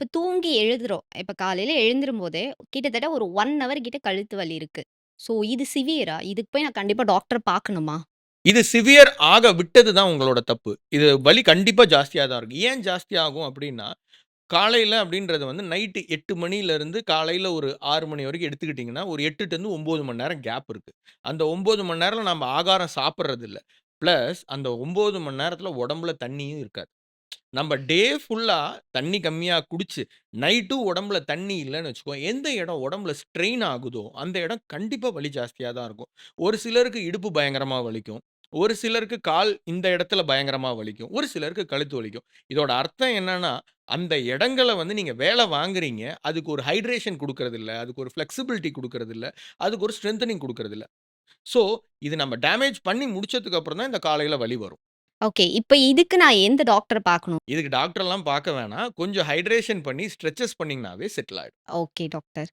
இப்ப தூங்கி எழுதுறோம். இப்ப காலையில எழுந்திரும்போதே கிட்டத்தட்ட ஒரு 1 ஹவர் கிட்ட கழுத்து வலி இருக்கு. ஸோ இது சிவியரா? இதுக்கு போய் நான் கண்டிப்பா டாக்டர பார்க்கணுமா? இது சிவியர் ஆக விட்டது தான் உங்களோட தப்பு. இது வலி கண்டிப்பா ஜாஸ்தியா தான் இருக்கும். ஏன் ஜாஸ்தி ஆகும் அப்டின்னா, காலையில அப்டின்றது வந்து நைட் 8 மணியிலிருந்து காலையில ஒரு 6 மணி வரைக்கும் எடுத்துக்கிட்டீங்கன்னா, ஒரு 8 டூ 9 மணி நேரம் கேப் இருக்கு. அந்த 9 மணி நேரம் நம்ம ஆகாரம் சாப்பிடுறது இல்ல. பிளஸ் அந்த 9 மணி நேரத்தில உடம்புல தண்ணியும் இருக்காது. நம்ம டே ஃபுல்லா தண்ணி கம்மியா குடிச்சு, நைட்டும் உடம்புல தண்ணி இல்லன்னு வச்சுக்கோங்க, எந்த இடம் உடம்புல ஸ்ட்ரெயின் ஆகுதோ, அந்த இடம் கண்டிப்பா வலி ஜாஸ்தியா தான் இருக்கும். ஒரு சிலருக்கு இடுப்பு பயங்கரமா வலிக்கும். ஒரு சிலருக்கு கால் இந்த இடத்துல பயங்கரமா வலிக்கும். ஒரு சிலருக்கு கழுத்து வலிக்கும். இதோட அர்த்தம் என்னன்னா, அந்த இடங்கள வந்து நீங்க வேல வாங்குறீங்க. அதுக்கு ஒரு ஹைட்ரேஷன் குடுக்குறதில்ல. அதுக்கு ஒரு ஃப்ளெக்ஸிபிலிட்டி குடுக்குறதில்ல. அதுக்கு ஒரு ஸ்ட்ரெங்தனிங் குடுக்குறதில்ல. ஸோ, இது நம்ம டேமேஜ் பண்ணி முடிச்சதுக்கு அப்புறம் தான் இந்த காலையில வலி வரும். ஓகே. இப்ப இதுக்கு நான் எந்த டாக்டர பார்க்கணும்? இதுக்கு டாக்டர்லாம் பார்க்க வேணாம். கொஞ்சம் ஹைட்ரேஷன் பண்ணி ஸ்ட்ரெச்சஸ் பண்ணீங்கனாவே செட்டில் ஆயிடும். Okay doctor.